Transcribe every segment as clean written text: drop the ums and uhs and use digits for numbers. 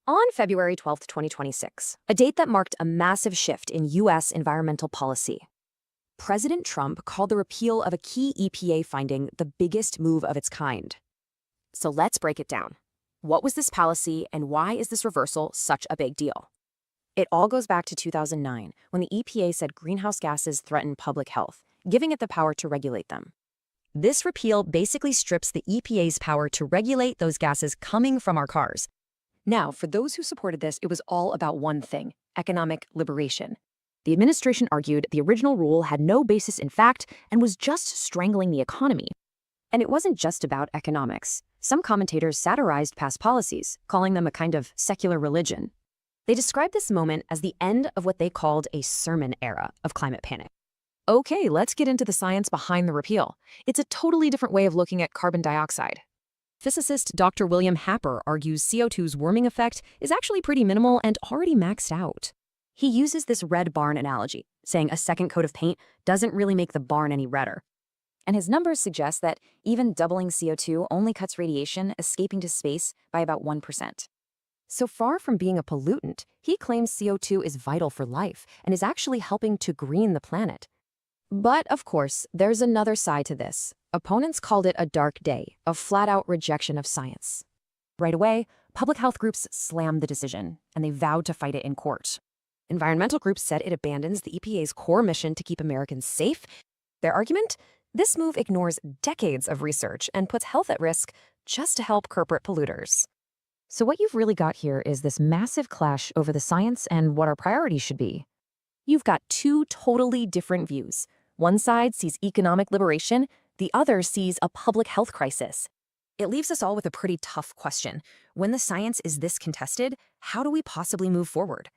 On February 12, 2026, a date that marked a massive shift in U.S. environmental policy, President Trump called the repeal of a key EPA finding the biggest move of its kind. So let's break it down. What was this policy, and why is this reversal such a big deal? It all goes back to 2009, when the EPA said greenhouse gases threaten public health, giving it the power to regulate them. This repeal basically strips the EPA's power to regulate those gases coming from our cars. Now, for those who supported this, it was all about one thing: economic liberation. The administration argued the original rule had no basis in fact and was just strangling the economy. And it wasn't just about economics. Some commentators satirized past policies, calling them a kind of secular religion. They described this moment as the end of what they called a sermon era of climate panic. Okay, let's get into the science behind the repeal. It's a totally different way of looking at carbon dioxide. Physicist Dr. William Happer argues CO2's warming effect is actually pretty minimal and already maxed out. He uses this red barn analogy, saying a second coat of paint doesn't really make the barn any redder. And his numbers suggest that even doubling CO2 only cuts radiation escaping to space by about 1%. So far from being a pollutant, he claims CO2 is vital for life and is actually helping to green the planet. But, of course, there's another side to this. Opponents called it a dark day, a flat-out rejection of science. Right away, public health groups slammed the decision, and they vowed to fight it in court. Environmental groups said it abandons the EPA's core mission to keep Americans safe. Their argument? This move ignores decades of research and puts health at risk just to help corporate polluters. So what you've really got here is this massive clash over the science and what our priorities should be. You've got two totally different views. One side sees economic liberation, the other sees a public health crisis. It leaves us all with a pretty tough question. When the science is this contested, how do we possibly move forward?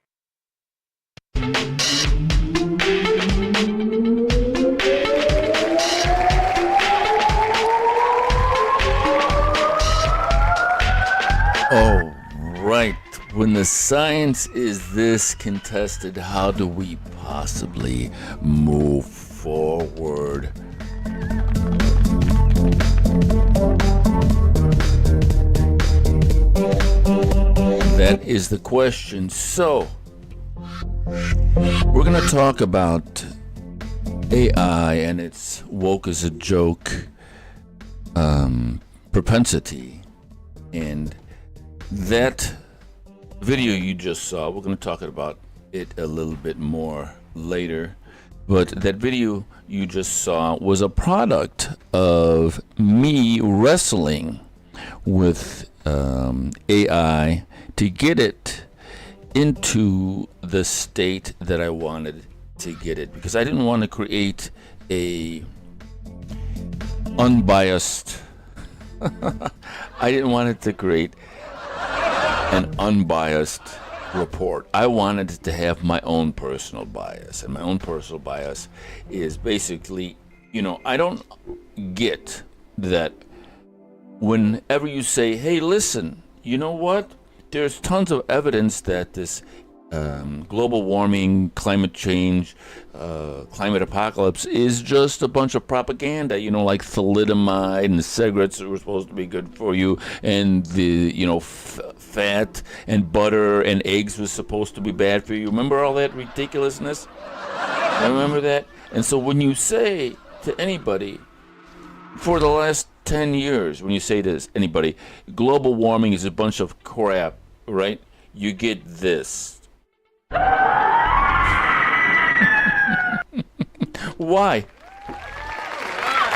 Oh, right. When the science is this contested, how do we possibly move forward? That is the question. So, we're going to talk about AI and its woke as a joke propensity. And that video you just saw, we're going to talk about it a little bit more later. But that video you just saw was a product of me wrestling with AI to get it into the state that I wanted to get it, because I didn't want to create a unbiased I didn't want it to create an unbiased report. I wanted to have my own personal bias, and my own personal bias is basically, I don't get that whenever you say, hey, listen, you know what? There's tons of evidence that this global warming, climate change, climate apocalypse is just a bunch of propaganda, like thalidomide and the cigarettes that were supposed to be good for you, and the, fat and butter and eggs was supposed to be bad for you. Remember all that ridiculousness? Remember that? And so when you say to anybody, for the last 10 years, when you say to anybody, global warming is a bunch of crap, right? You get this. Why?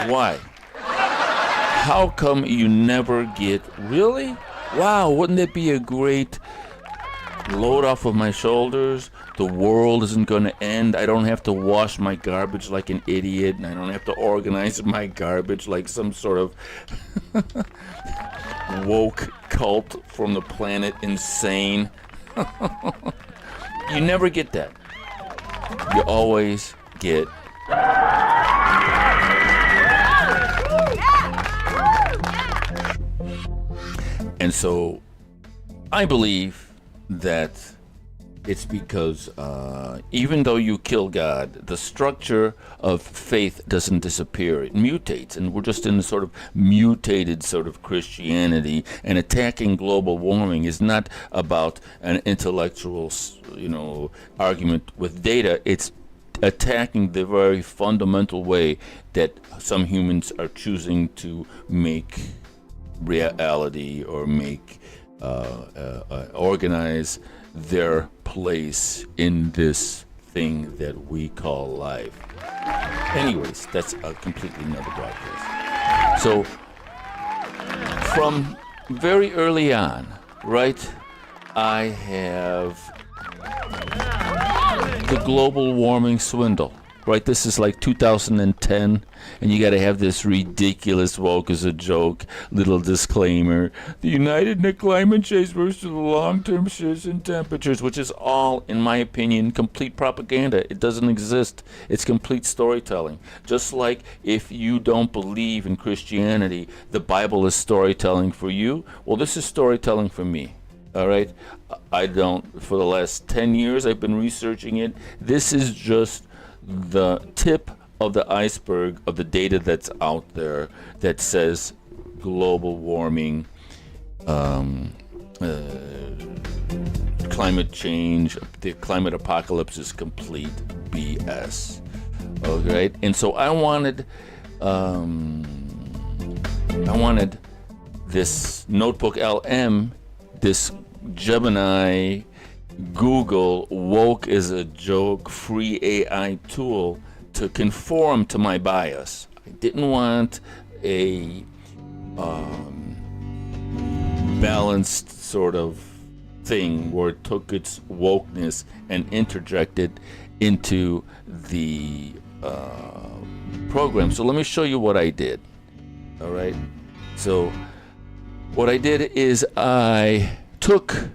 Why? How come you never get, really? Wow, wouldn't that be a great load off of my shoulders? The world isn't going to end. I don't have to wash my garbage like an idiot, and I don't have to organize my garbage like some sort of woke cult from the planet insane. You never get that. You always get and so I believe that It's because even though you kill God, the structure of faith doesn't disappear. It mutates, and we're just in a sort of mutated sort of Christianity. And attacking global warming is not about an intellectual, argument with data. It's attacking the very fundamental way that some humans are choosing to make reality or make organize their place in this thing that we call life. Anyways, that's a completely another broadcast. So, from very early on, right, I have the global warming swindle. Right, this is like 2010, and you got to have this ridiculous woke as a joke little disclaimer. The United Climate Change versus the long-term shifts in temperatures, which is all, in my opinion, complete propaganda. It doesn't exist. It's complete storytelling. Just like if you don't believe in Christianity, the Bible is storytelling for you. Well, this is storytelling for me. All right, I don't. For the last 10 years, I've been researching it. This is just the tip of the iceberg of the data that's out there that says global warming, climate change, the climate apocalypse is complete BS. Okay, and so I wanted this Notebook LM, this Gemini Google woke is a joke free AI tool to conform to my bias. I didn't want a balanced sort of thing where it took its wokeness and interjected into the program. So let me show you what I did. All right. So what I did is I took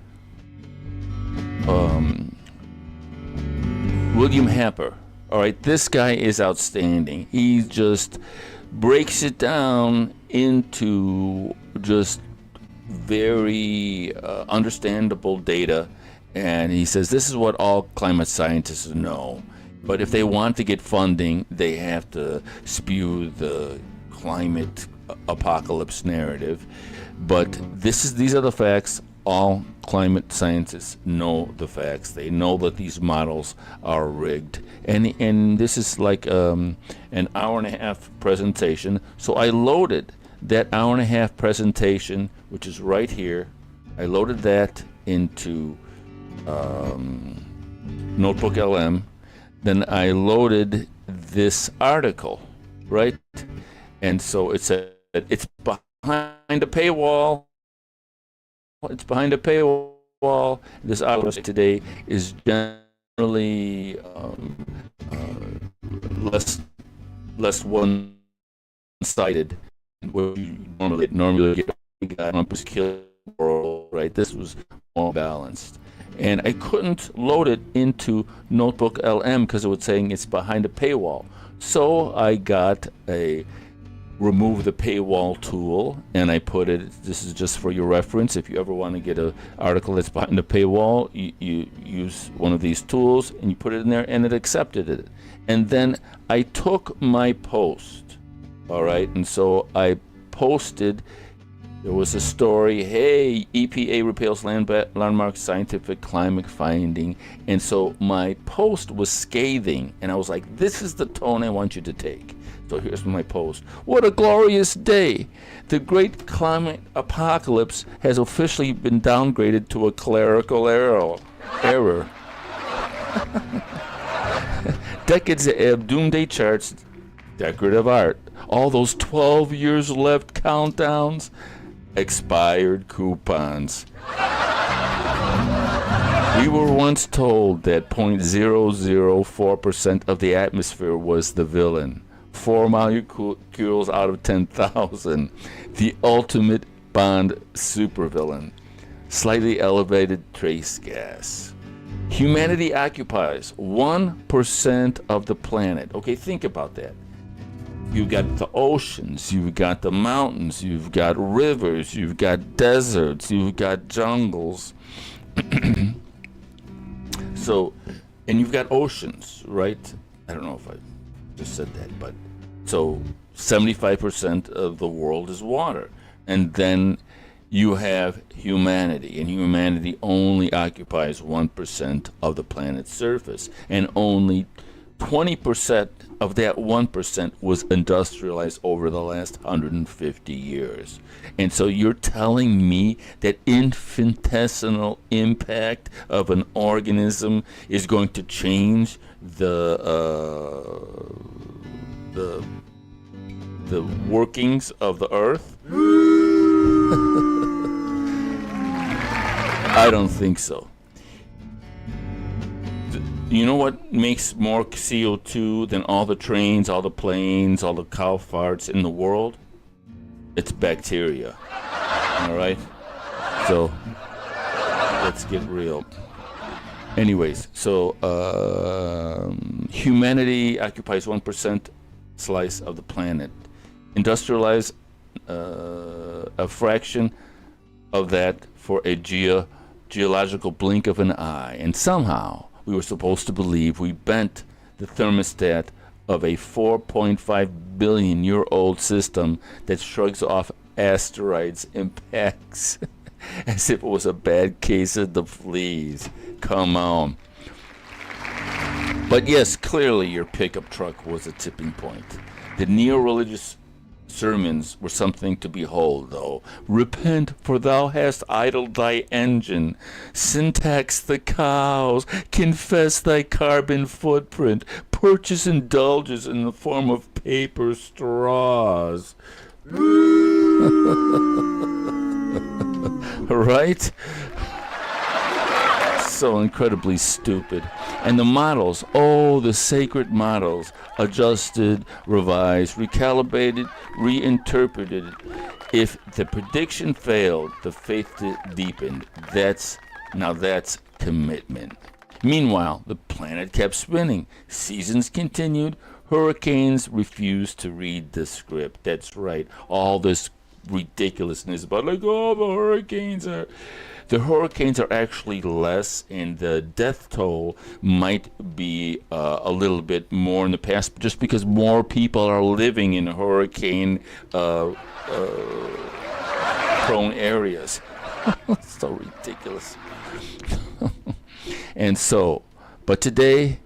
William Happer. All right, this guy is outstanding. He just breaks it down into just very understandable data, and he says this is what all climate scientists know. But if they want to get funding, they have to spew the climate apocalypse narrative. But these are the facts. All climate scientists know the facts. They know that these models are rigged. And this is like an hour and a half presentation. So I loaded that hour and a half presentation, which is right here. I loaded that into Notebook LM. Then I loaded this article, right? And so it said it's behind a paywall. It's behind a paywall. This article today is generally less one-sided. What you normally get Trump was killed, right? This was more balanced, and I couldn't load it into Notebook LM because it was saying it's behind a paywall. So I got a remove the paywall tool, and I put it, this is just for your reference, if you ever want to get an article that's behind the paywall, you use one of these tools and you put it in there, and it accepted it. And then I took my post, all right, and so I posted, there was a story, hey, EPA repeals landmark scientific climate finding, and so my post was scathing, and I was like, this is the tone I want you to take. So here's my post. What a glorious day. The great climate apocalypse has officially been downgraded to a clerical error. Decades of doomsday charts, decorative art. All those 12 years left countdowns, expired coupons. We were once told that 0.004% of the atmosphere was the villain. 4 molecules out of 10,000. The ultimate Bond supervillain. Slightly elevated trace gas. Humanity occupies 1% of the planet. Okay, think about that. You've got the oceans, you've got the mountains, you've got rivers, you've got deserts, you've got jungles. So, and you've got oceans, right? I don't know if I just said that, but so 75% of the world is water. And then you have humanity, and humanity only occupies 1% of the planet's surface, and only 20% of that 1% was industrialized over the last 150 years. And so you're telling me that infinitesimal impact of an organism is going to change the workings of the earth? I don't think so. You know what makes more CO2 than all the trains, all the planes, all the cow farts in the world? It's bacteria. All right? So, let's get real. Anyways, so humanity occupies 1% slice of the planet. Industrialize a fraction of that for a geological blink of an eye. And somehow, we were supposed to believe we bent the thermostat of a 4.5 billion year old system that shrugs off asteroids' impacts as if it was a bad case of the fleas. Come on. But yes, clearly your pickup truck was a tipping point. The neo-religious sermons were something to behold, though. Repent, for thou hast idled thy engine. Syntax the cows. Confess thy carbon footprint. Purchase indulges in the form of paper straws. Right? So incredibly stupid. And the models, oh, the sacred models, adjusted, revised, recalibrated, reinterpreted. If the prediction failed, the faith deepened. That's commitment. Meanwhile, the planet kept spinning. Seasons continued. Hurricanes refused to read the script. That's right. All this ridiculousness about the hurricanes are actually less, and the death toll might be a little bit more in the past, just because more people are living in hurricane prone areas. So ridiculous. And so, but today,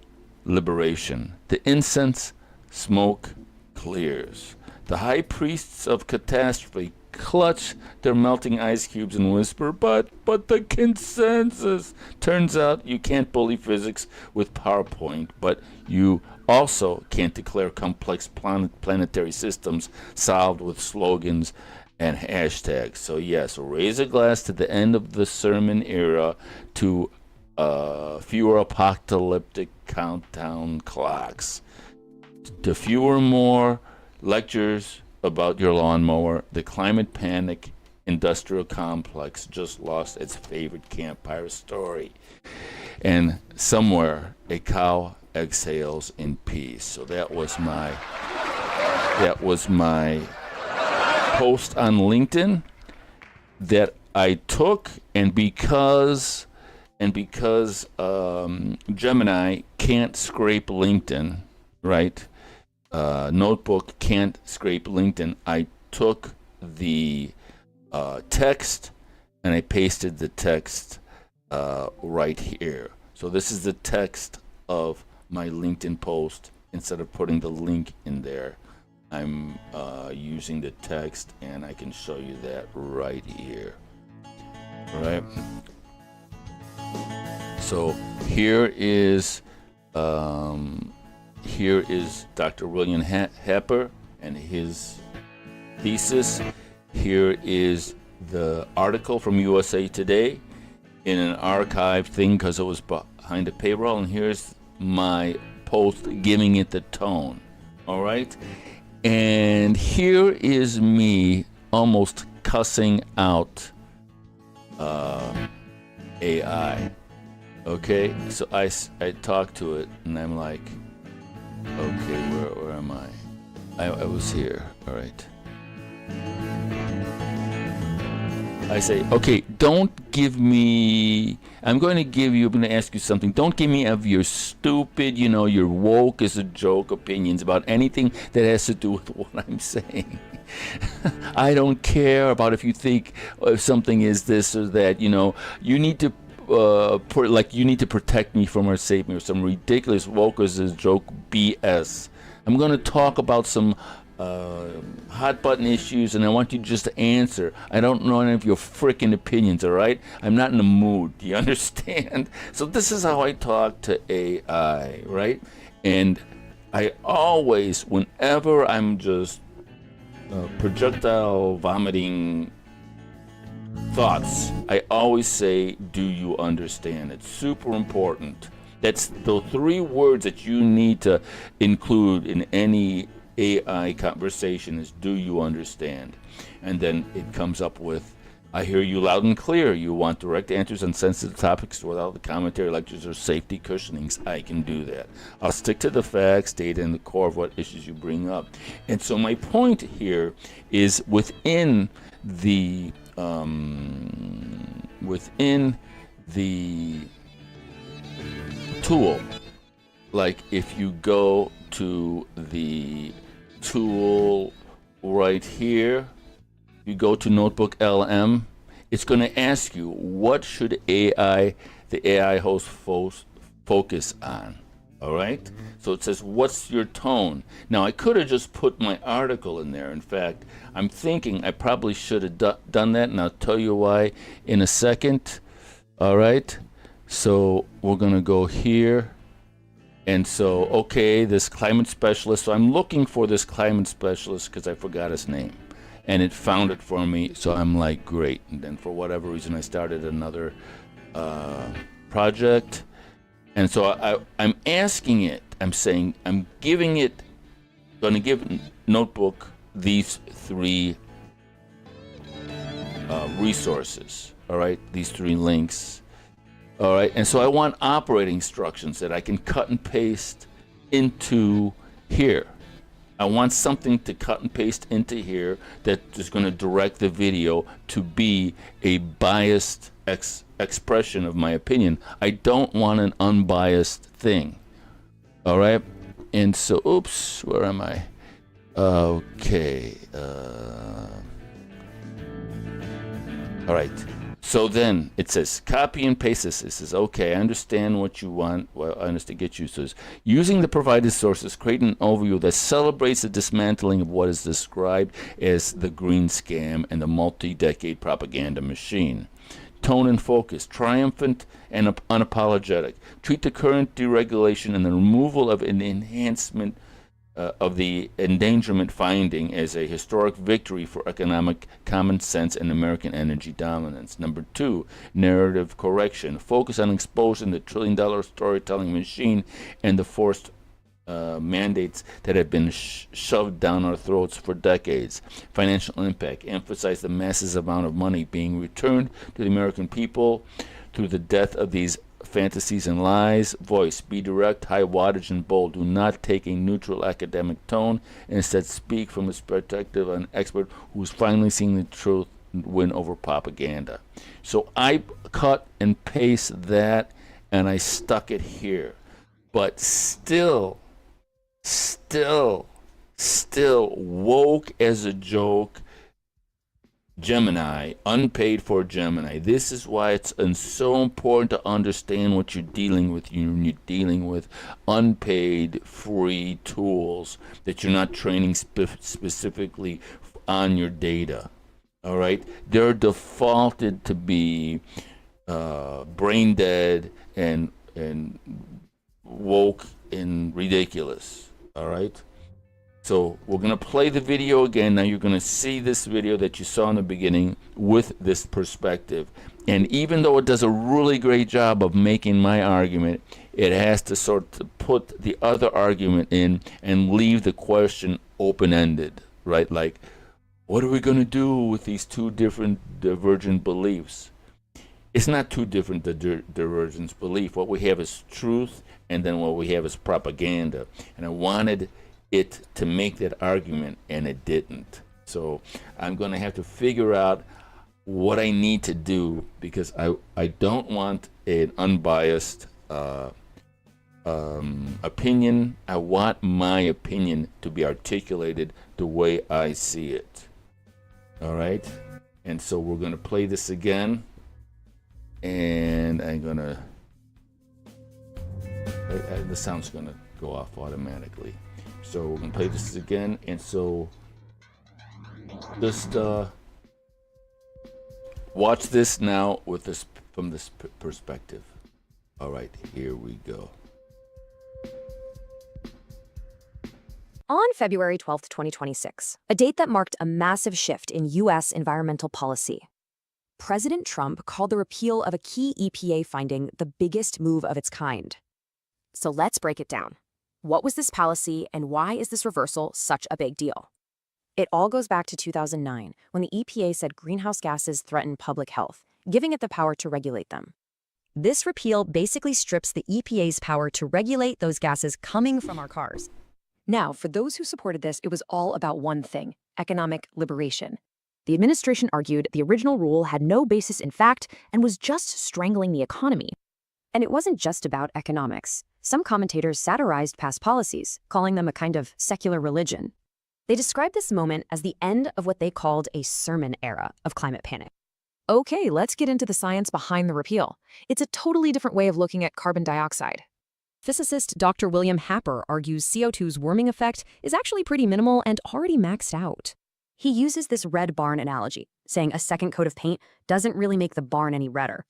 liberation. The incense smoke clears. The high priests of catastrophe clutch their melting ice cubes and whisper, but the consensus. Turns out you can't bully physics with PowerPoint, but you also can't declare complex planetary systems solved with slogans and hashtags. So yes, raise a glass to the end of the sermon era, to fewer apocalyptic countdown clocks, to fewer more lectures about your lawnmower. The climate panic industrial complex just lost its favorite campfire story. And somewhere a cow exhales in peace. So that was my post on LinkedIn that I took, and because Gemini can't scrape LinkedIn, right? Notebook can't scrape LinkedIn. I took the text and I pasted the text right here. So this is the text of my LinkedIn post. Instead of putting the link in there, I'm using the text, and I can show you that right here. Right. So here is Dr. William Happer and his thesis. Here is the article from USA Today in an archive thing because it was behind a paywall, and here's my post giving it the tone. All right? And here is me almost cussing out AI. Okay? So I talked to it, and I'm like, okay, where am I? I was here. All right. I say, okay, don't give me, I'm going to ask you something. Don't give me of your stupid, your woke as a joke opinions about anything that has to do with what I'm saying. I don't care about if you think something is this or that, you need to you need to protect me from our safety or some ridiculous woke as a joke BS. I'm going to talk about some hot button issues, and I want you just to answer. I don't know any of your freaking opinions, all right? I'm not in the mood. Do you understand? So this is how I talk to AI, right? And I always, whenever I'm just projectile vomiting thoughts, I always say, do you understand? It's super important. That's the 3 words that you need to include in any AI conversation is, do you understand? And then it comes up with, I hear you loud and clear. You want direct answers on sensitive topics without the commentary, lectures, or safety cushionings. I can do that. I'll stick to the facts, data, and the core of what issues you bring up. And so my point here is within the tool, like if you go to the tool right here, you go to Notebook LM, it's going to ask you, what should the AI host focus on? All right? So it says, what's your tone? Now, I could have just put my article in there. In fact, I'm thinking I probably should have done that, and I'll tell you why in a second. All right? So we're going to go here. And so, okay, this climate specialist. So I'm looking for this climate specialist because I forgot his name. And it found it for me. So I'm like, great. And then for whatever reason, I started another project. And so I'm asking it. I'm saying, I'm giving it, going to give Notebook these 3 resources. All right, these 3 links. All right, and so I want operating instructions that I can cut and paste into here. I want something to cut and paste into here that is going to direct the video to be a biased expression of my opinion. I don't want an unbiased thing. All right, and so, oops, where am I? Okay. All right. So then it says, copy and paste this. It says, okay, I understand what you want. Well, I understand, get you. So it's, using the provided sources, create an overview that celebrates the dismantling of what is described as the green scam and the multi-decade propaganda machine. Tone and focus, triumphant and unapologetic. Treat the current deregulation and the removal of an enhancement of the endangerment finding as a historic victory for economic common sense and American energy dominance. Number 2, narrative correction. Focus on exposing the trillion-dollar storytelling machine and the forced mandates that have been shoved down our throats for decades. Financial impact. Emphasize the massive amount of money being returned to the American people through the death of these fantasies and lies. Voice, be direct, high wattage, and bold. Do not take a neutral academic tone. Instead, speak from a perspective of an expert who's finally seeing the truth win over propaganda. So I cut and paste that, and I stuck it here. But still, woke as a joke, Gemini, unpaid for Gemini. This is why it's so important to understand what you're dealing with. You're dealing with unpaid, free tools that you're not training specifically on your data. All right? They're defaulted to be brain dead and woke and ridiculous. All right? So we're going to play the video again. Now you're going to see this video that you saw in the beginning with this perspective. And even though it does a really great job of making my argument, it has to sort of put the other argument in and leave the question open-ended, right? Like, what are we going to do with these 2 different divergent beliefs? It's not 2 different divergent beliefs. What we have is truth, and then what we have is propaganda. And I wanted it to make that argument, and it didn't. So I'm going to have to figure out what I need to do, because I don't want an unbiased opinion. I want my opinion to be articulated the way I see it. All right? And so we're going to play this again. And I'm going to... the sound's going to go off automatically. So we're going to play this again. And so just watch this now with this from this perspective. All right, here we go. On February 12, 2026, a date that marked a massive shift in U.S. environmental policy, President Trump called the repeal of a key EPA finding the biggest move of its kind. So let's break it down. What was this policy, and why is this reversal such a big deal? It all goes back to 2009, when the EPA said greenhouse gases threaten public health, giving it the power to regulate them. This repeal basically strips the EPA's power to regulate those gases coming from our cars. Now, for those who supported this, it was all about one thing: economic liberation. The administration argued the original rule had no basis in fact and was just strangling the economy. And it wasn't just about economics. Some commentators satirized past policies, calling them a kind of secular religion. They described this moment as the end of what they called a sermon era of climate panic. Okay, let's get into the science behind the repeal. It's a totally different way of looking at carbon dioxide. Physicist Dr. William Happer argues CO2's warming effect is actually pretty minimal and already maxed out. He uses this red barn analogy, saying a second coat of paint doesn't really make the barn any redder.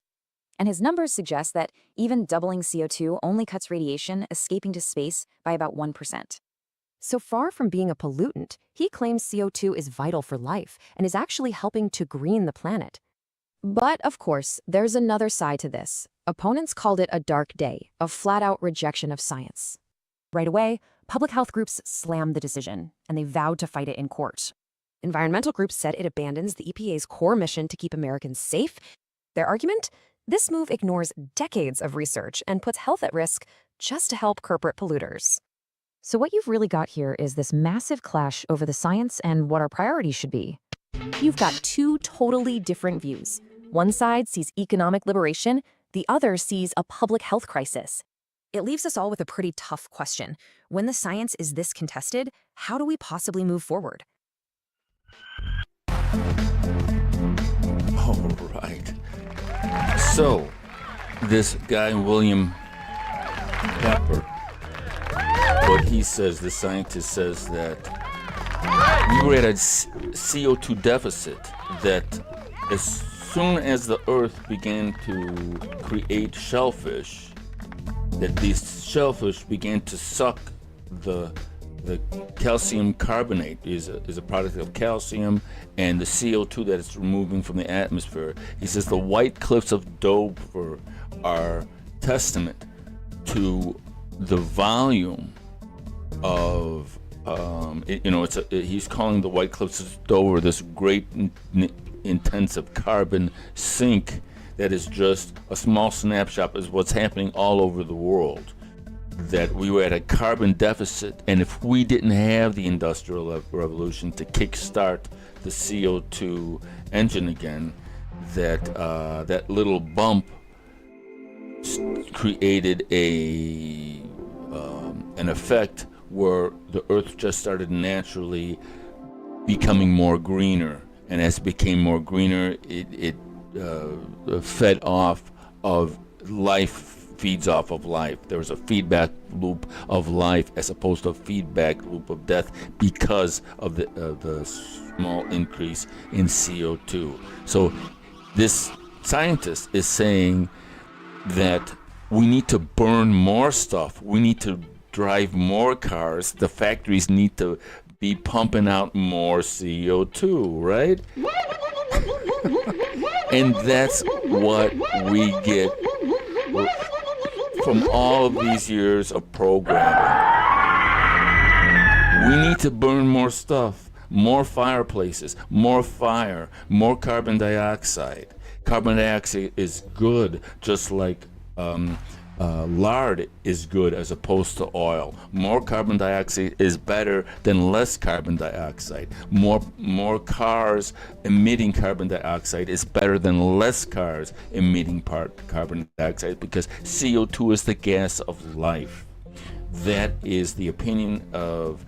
And his numbers suggest that even doubling CO2 only cuts radiation escaping to space by about 1%. So far from being a pollutant, he claims CO2 is vital for life and is actually helping to green the planet. But, of course, there's another side to this. Opponents called it a dark day, a flat-out rejection of science. Right away, public health groups slammed the decision, and they vowed to fight it in court. Environmental groups said it abandons the EPA's core mission to keep Americans safe. Their argument? This move ignores decades of research and puts health at risk just to help corporate polluters. So what you've really got here is this massive clash over the science and what our priorities should be. You've got two totally different views. One side sees economic liberation, the other sees a public health crisis. It leaves us all with a pretty tough question. When the science is this contested, how do we possibly move forward? All right. So, this guy, William Happer, what he says, the scientist says that we were at a CO2 deficit, that as soon as the Earth began to create shellfish, that these shellfish began to suck the calcium carbonate is a product of calcium and the CO2 that it's removing from the atmosphere. He says the white cliffs of Dover are testament to the volume of he's calling the White Cliffs of Dover this great intensive carbon sink that is just a small snapshot of what's happening all over the world. That we were at a carbon deficit, and if we didn't have the Industrial Revolution to kickstart the CO2 engine again, that little bump created an effect where the Earth just started naturally becoming more greener, and as it became more greener, it fed off of life. Feeds off of life. There was a feedback loop of life as opposed to a feedback loop of death because of the small increase in CO2. So this scientist is saying that we need to burn more stuff. We need to drive more cars. The factories need to be pumping out more CO2, right? And that's what we get from all of these years of programming. We need to burn more stuff, more fireplaces, more fire, more carbon dioxide. Carbon dioxide is good, just like lard is good as opposed to oil. More carbon dioxide is better than less carbon dioxide. More cars emitting carbon dioxide is better than less cars emitting carbon dioxide, because CO2 is the gas of life. That is the opinion of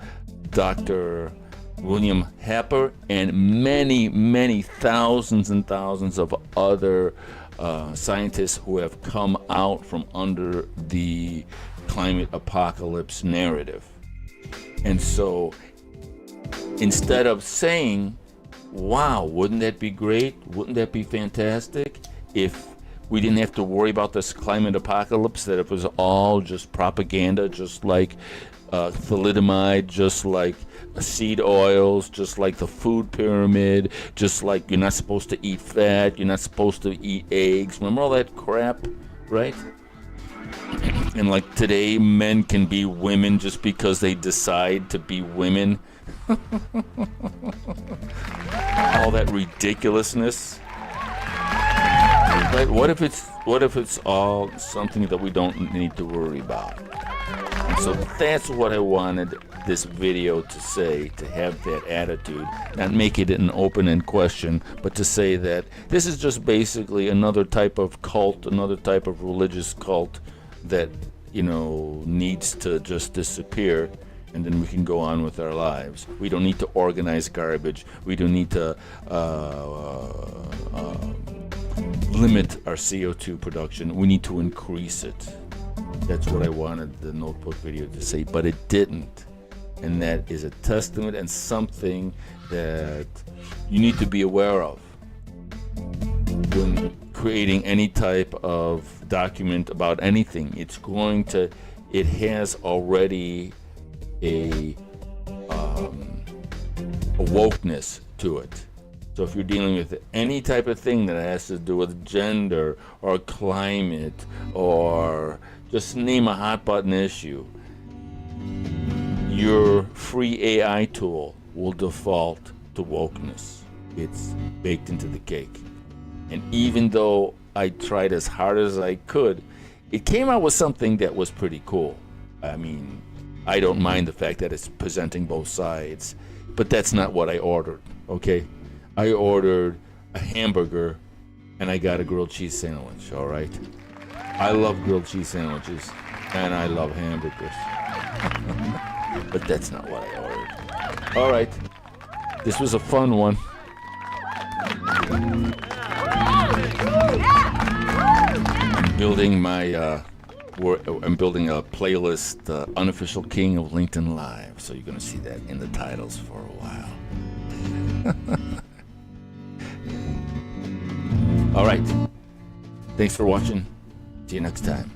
Dr. William Happer and many, many thousands and thousands of other scientists who have come out from under the climate apocalypse narrative. And so instead of saying, wow, wouldn't that be great? Wouldn't that be fantastic if we didn't have to worry about this climate apocalypse, that it was all just propaganda, just like thalidomide, just like seed oils, just like the food pyramid, just like you're not supposed to eat fat, you're not supposed to eat eggs. Remember all that crap, right? And like today, men can be women just because they decide to be women. All that ridiculousness. Right? What if it's all something that we don't need to worry about? And so that's what I wanted this video to say, to have that attitude, not make it an open-end question, but to say that this is just basically another type of cult, another type of religious cult that, you know, needs to just disappear, and then we can go on with our lives. We don't need to organize garbage. We don't need to limit our CO2 production. We need to increase it. That's what I wanted the notebook video to say, but it didn't. And that is a testament and something that you need to be aware of when creating any type of document about anything. It has already a wokeness to it. So if you're dealing with any type of thing that has to do with gender or climate or just name a hot button issue, your free AI tool will default to wokeness. It's baked into the cake. And even though I tried as hard as I could, it came out with something that was pretty cool. I mean, I don't mind the fact that it's presenting both sides, but that's not what I ordered, okay? I ordered a hamburger and I got a grilled cheese sandwich, all right? I love grilled cheese sandwiches and I love hamburgers. But that's not what I ordered. All right, this was a fun one. I'm building I'm building a playlist, Unofficial King of LinkedIn Live, so you're gonna see that in the titles for a while. All right, thanks for watching. See you next time.